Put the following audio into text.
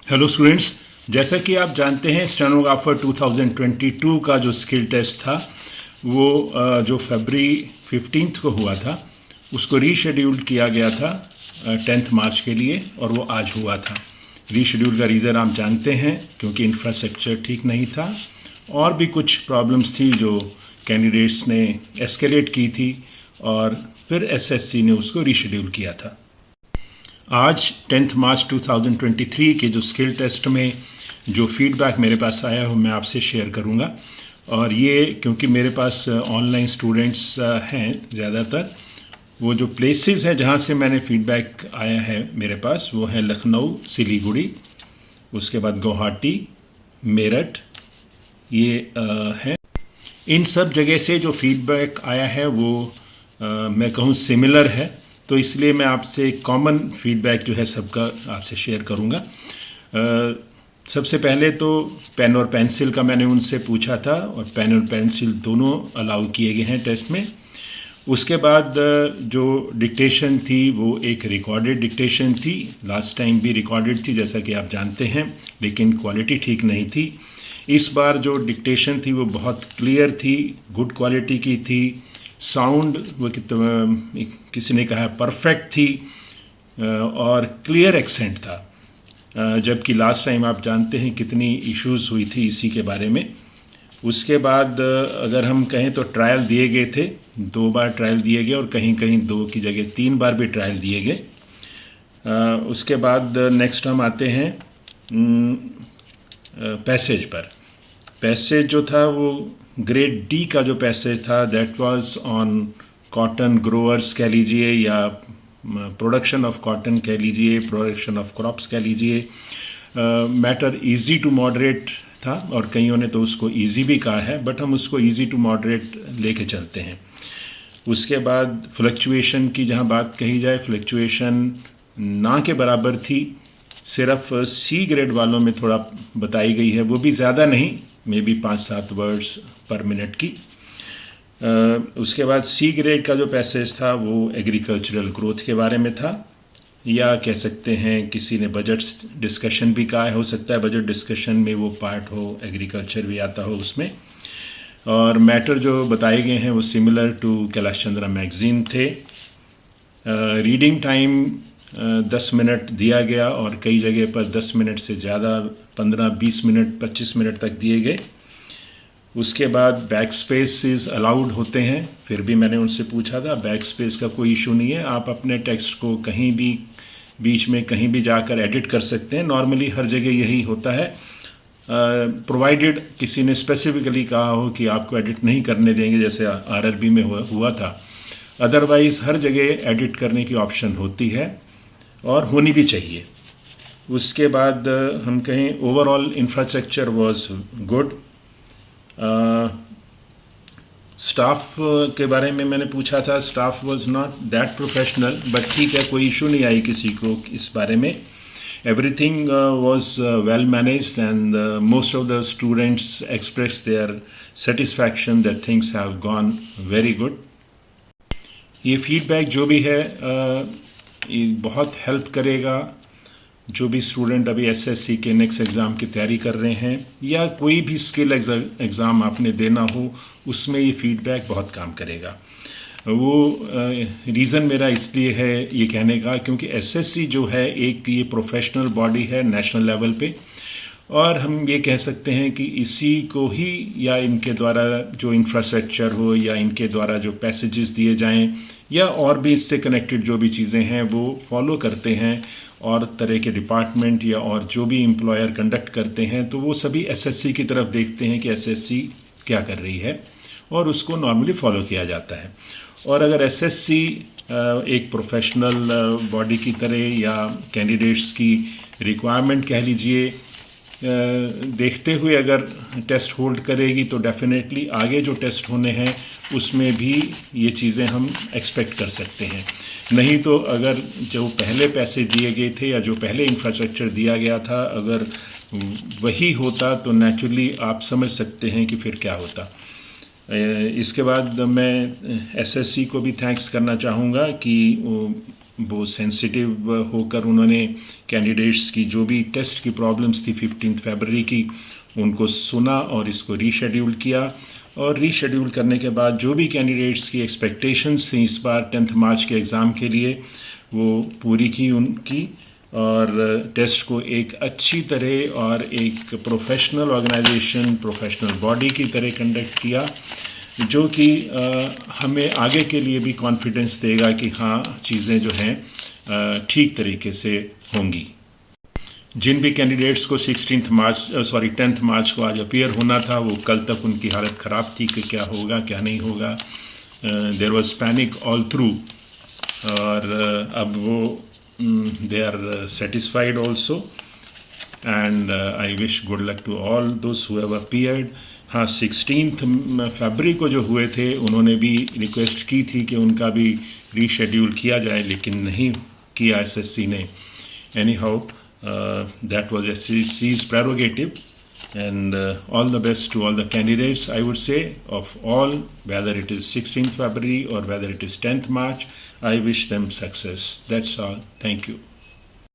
Hello students, जैसा कि आप जानते हैं स्टेनोग्राफर 2022 का जो स्किल टेस्ट था वो जो फरवरी 15 को हुआ था उसको रीशेड्यूल किया गया था 10 मार्च के लिए और वो आज हुआ था। रीशेड्यूल का रीज़न आप जानते हैं, क्योंकि इंफ्रास्ट्रक्चर ठीक नहीं था और भी कुछ प्रॉब्लम्स थी जो कैंडिडेट्स ने एस्केलेट की थी और फिर एसएससी ने उसको रीशेड्यूल किया था। आज 10 मार्च 2023 के जो स्किल टेस्ट में जो फीडबैक मेरे पास आया है मैं आपसे शेयर करूंगा। और ये क्योंकि मेरे पास ऑनलाइन स्टूडेंट्स हैं ज़्यादातर, वो जो प्लेसेस हैं जहाँ से मैंने फीडबैक आया है मेरे पास वो है लखनऊ, सिलीगुड़ी, उसके बाद गुवाहाटी, मेरठ, ये है। इन सब जगह से जो फीडबैक आया है वो मैं कहूँ सिमिलर है, तो इसलिए मैं आपसे कॉमन फीडबैक जो है सबका आपसे शेयर करूँगा। सबसे पहले तो पेन और पेंसिल का मैंने उनसे पूछा था और पेन और पेंसिल दोनों अलाउ किए गए हैं टेस्ट में। उसके बाद जो डिक्टेशन थी वो एक रिकॉर्डेड डिक्टेशन थी, लास्ट टाइम भी रिकॉर्डेड थी जैसा कि आप जानते हैं, लेकिन क्वालिटी ठीक नहीं थी। इस बार जो डिक्टेशन थी वो बहुत क्लियर थी, गुड क्वालिटी की थी। साउंड वो किसी ने कहा परफेक्ट थी और क्लियर एक्सेंट था, जबकि लास्ट टाइम आप जानते हैं कितनी इश्यूज़ हुई थी इसी के बारे में। उसके बाद अगर हम कहें तो ट्रायल दिए गए थे, 2 बार ट्रायल दिए गए और कहीं कहीं 2 की जगह 3 बार भी ट्रायल दिए गए। उसके बाद नेक्स्ट हम आते हैं पैसेज पर। पैसेज जो था वो ग्रेड डी का जो पैसेज था that was on cotton growers कह लीजिए या प्रोडक्शन ऑफ कॉटन कह लीजिए, प्रोडक्शन ऑफ क्रॉप्स कह लीजिए। मैटर इजी टू मॉडरेट था और कईयों ने तो उसको इजी भी कहा है, बट हम उसको इजी टू मॉडरेट लेके चलते हैं। उसके बाद फ्लक्चुएशन की जहाँ बात कही जाए, फ्लक्चुएशन ना के बराबर थी, सिर्फ सी ग्रेड वालों में थोड़ा बताई गई है, वो भी ज़्यादा नहीं, मे बी 5-7 वर्ड्स पर मिनट की। उसके बाद सी ग्रेड का जो पैसेज था वो एग्रीकल्चरल ग्रोथ के बारे में था, या कह सकते हैं किसी ने बजट डिस्कशन भी कहा है, हो सकता है बजट डिस्कशन में वो पार्ट हो, एग्रीकल्चर भी आता हो उसमें। और मैटर जो बताए गए हैं वो similar to Kailash Chandra magazine थे। रीडिंग टाइम 10 मिनट दिया गया और कई जगह पर 10 मिनट से ज़्यादा 15-20 मिनट 25 मिनट तक दिए गए। उसके बाद बैक स्पेसेस अलाउड होते हैं, फिर भी मैंने उनसे पूछा था, बैक स्पेस का कोई इशू नहीं है, आप अपने टेक्स्ट को कहीं भी बीच में कहीं भी जाकर एडिट कर सकते हैं, नॉर्मली हर जगह यही होता है, प्रोवाइडेड किसी ने स्पेसिफिकली कहा हो कि आपको एडिट नहीं करने देंगे, जैसे आरआरबी में हुआ था। अदरवाइज़ हर जगह एडिट करने की ऑप्शन होती है और होनी भी चाहिए। उसके बाद हम कहें overall infrastructure was good. Staff के बारे में मैंने पूछा था, staff was not that professional, but ठीक है, कोई इशू नहीं आई किसी को इस बारे में। Everything was well managed and most of the students express their satisfaction that things have gone very good. ये फीडबैक जो भी है ये बहुत हेल्प करेगा जो भी स्टूडेंट अभी एसएससी के नेक्स्ट एग्ज़ाम की तैयारी कर रहे हैं या कोई भी स्किल एग्ज़ाम आपने देना हो, उसमें ये फीडबैक बहुत काम करेगा। वो रीज़न मेरा इसलिए है ये कहने का, क्योंकि एसएससी जो है एक ये प्रोफेशनल बॉडी है नेशनल लेवल पे, और हम ये कह सकते हैं कि इसी को ही या इनके द्वारा जो इंफ्रास्ट्रक्चर हो या इनके द्वारा जो पैसेजेस दिए जाएं या और भी इससे कनेक्टेड जो भी चीज़ें हैं वो फॉलो करते हैं, और तरह के डिपार्टमेंट या और जो भी एम्प्लॉयर कंडक्ट करते हैं तो वो सभी एसएससी की तरफ देखते हैं कि एसएससी क्या कर रही है और उसको नॉर्मली फॉलो किया जाता है। और अगर एसएससी एक प्रोफेशनल बॉडी की तरह या कैंडिडेट्स की रिक्वायरमेंट कह लीजिए देखते हुए अगर टेस्ट होल्ड करेगी तो डेफिनेटली आगे जो टेस्ट होने हैं उसमें भी ये चीज़ें हम एक्सपेक्ट कर सकते हैं। नहीं तो अगर जो पहले पैसे दिए गए थे या जो पहले इंफ्रास्ट्रक्चर दिया गया था अगर वही होता तो नेचुरली आप समझ सकते हैं कि फिर क्या होता। इसके बाद मैं एसएससी को भी थैंक्स करना चाहूँगा कि वो वो सेंसिटिव होकर उन्होंने कैंडिडेट्स की जो भी टेस्ट की प्रॉब्लम्स थी 15 फरवरी की उनको सुना और इसको रीशेड्यूल किया। और रीशेड्यूल करने के बाद जो भी कैंडिडेट्स की एक्सपेक्टेशंस थी इस बार 10 मार्च के एग्ज़ाम के लिए वो पूरी की उनकी, और टेस्ट को एक अच्छी तरह और एक प्रोफेशनल ऑर्गेनाइजेशन, प्रोफेशनल बॉडी की तरह कंडक्ट किया, जो कि हमें आगे के लिए भी कॉन्फिडेंस देगा कि हाँ चीज़ें जो हैं ठीक तरीके से होंगी। जिन भी कैंडिडेट्स को 10 मार्च को आज अपीयर होना था वो कल तक उनकी हालत ख़राब थी कि क्या होगा क्या नहीं होगा, there was panic all through, और अब वो they are satisfied also, and I wish good luck to all those who have appeared. हाँ 16 फरवरी को जो हुए थे उन्होंने भी रिक्वेस्ट की थी कि उनका भी रीशेड्यूल किया जाए, लेकिन नहीं किया SSC ने। Any how that was SSC's prerogative, and all the best to all the candidates, I would say, of all, whether it is 16th February or whether it is 10th March. I wish them success. That's all. Thank you.